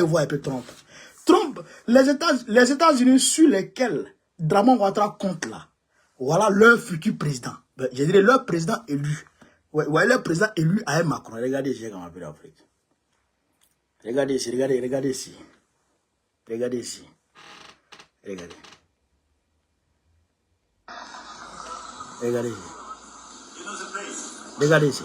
Voir un peu Trump. Trump, les États-Unis sur lesquels Draman Ouattara compte là, voilà leur futur président. Je dirais leur président élu. Ouais, leur président élu à Macron. Regardez ici comment on appelle l'Afrique. Regardez ici, regardez ici. Regardez ici. Regardez. Regardez ici. Regardez ici.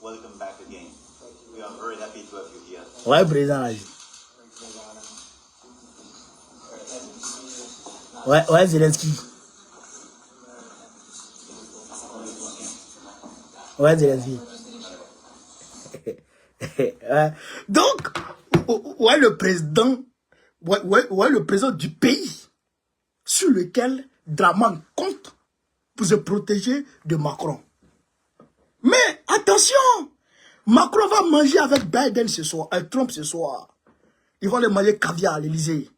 Welcome back again. We are very happy to have you here. Ouais, président. Ouais, Zelensky. Ouais, Zelensky. Donc, ouais, le président, ouais, le président du pays sur lequel Draman compte pour se protéger de Macron. Mais attention, Macron va manger avec Biden ce soir, Trump ce soir. Ils vont les manger caviar à l'Élysée.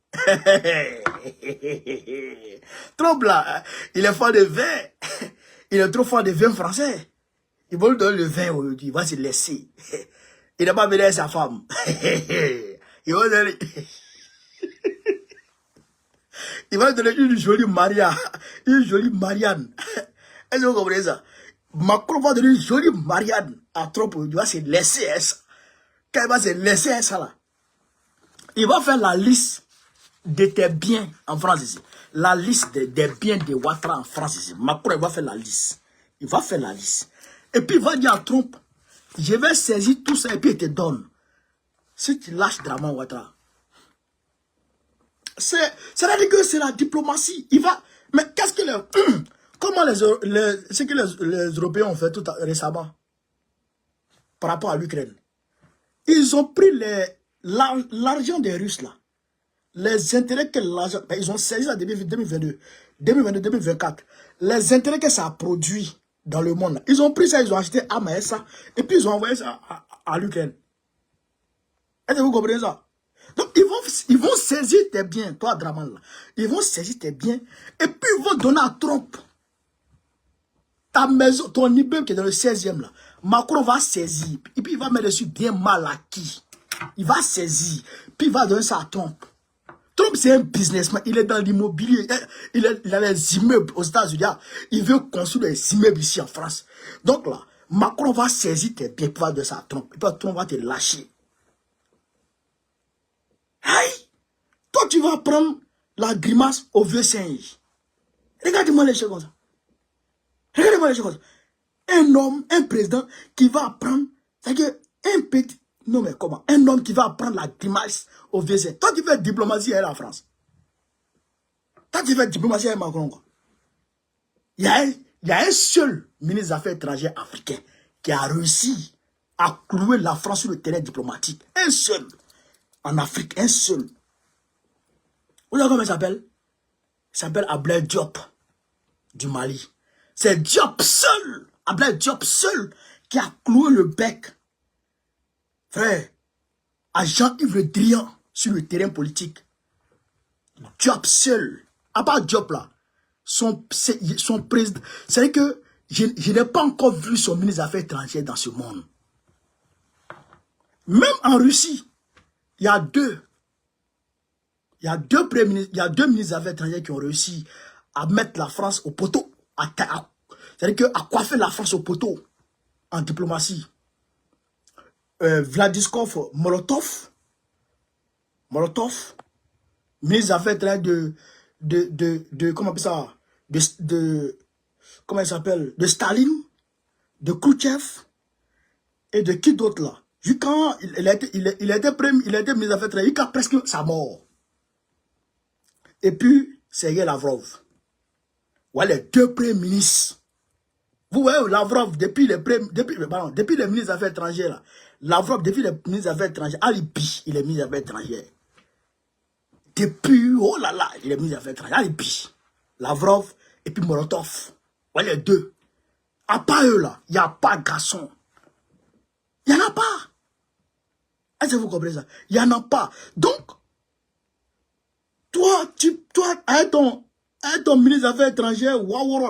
Trump là, il est fan de vin. Il est trop fan de vin français. Ils vont lui donner le vin aujourd'hui, il va se laisser. Il n'a pas venu avec sa femme. Il va donner... Il va donner une jolie Maria, une jolie Marianne. Est-ce que vous comprenez ça? Macron va donner une jolie Marianne à Trump, il va se laisser à ça. Quand il va se laisser à ça là, il va faire la liste de tes biens en France ici. La liste des biens de Ouattara en France ici. Macron, il va faire la liste. Il va faire la liste. Et puis il va dire à Trump, je vais saisir tout ça et puis il te donne. Si tu lâches Draman Ouattara. C'est-à-dire que c'est la diplomatie. Il va... Mais qu'est-ce que comment ce que les Européens ont fait tout récemment par rapport à l'Ukraine? Ils ont pris l'argent des Russes là. Les intérêts que l'argent... Ils ont saisi en 2022, 2024. Les intérêts que ça a produit dans le monde. Là. Ils ont pris ça, ils ont acheté ça. Et puis ils ont envoyé ça à l'Ukraine. Est-ce que vous comprenez ça? Donc, ils vont saisir tes biens, toi, Draman, là. Ils vont saisir tes biens. Et puis, ils vont donner à Trump. Ta maison, ton immeuble qui est dans le 16e, là. Macron va saisir. Et puis, il va mettre dessus bien mal acquis. Il va saisir. Puis, il va donner ça à Trump. Trump, c'est un businessman. Il est dans l'immobilier. Il a les immeubles aux États-Unis. Il veut construire des immeubles ici en France. Donc, là, Macron va saisir tes biens. Puis, il va donner ça à Trump. Et puis, Trump va te lâcher. Aïe! Toi, tu vas prendre la grimace au vieux singe. Regardez-moi les choses comme ça. Regardez-moi les choses comme ça. Un homme, un président qui va apprendre, c'est-à-dire un petit... Non mais comment? Un homme qui va apprendre la grimace au vieux singe. Toi, tu fais diplomatie à la France. Toi, tu fais diplomatie à Macron. Quoi. Il y a un seul ministre des Affaires étrangères africain qui a réussi à clouer la France sur le terrain diplomatique. Un seul. En Afrique, un seul. Vous savez comment il s'appelle? Il s'appelle Ablaye Diop du Mali. C'est Diop seul, Ablaye Diop seul, qui a cloué le bec, frère, à Jean-Yves Le Drian sur le terrain politique. Diop seul. À part Diop là, son président. C'est que je n'ai pas encore vu son ministre des Affaires étrangères dans ce monde. Même en Russie. Il y a deux ministres des Affaires étrangères qui ont réussi à mettre la France au poteau. C'est-à-dire à coiffer la France au poteau en diplomatie. Vladisław Molotov, ministre des Affaires étrangères comment on appelle ça? Comment il s'appelle? De Staline, de Khrouchtchev et de qui d'autre là? Quand il a été ministre des Affaires étrangères, jusqu'à presque sa mort. Et puis, Sergei Lavrov. Ouais, les deux premiers ministres. Vous voyez, Lavrov, depuis les ministres des Affaires étrangères, là, Lavrov, depuis les ministres des Affaires étrangères, Alibi, il est ministre des Affaires étrangères. Depuis, oh là là, il est ministre des Affaires étrangères, Alibi. Lavrov et puis Molotov. Ouais, les deux. À part eux, là, il n'y a pas de garçon. Il n'y en a pas. Est-ce que vous comprenez ça? Il n'y en a pas. Donc, toi, avec ton ministre des Affaires étrangères, Waworo.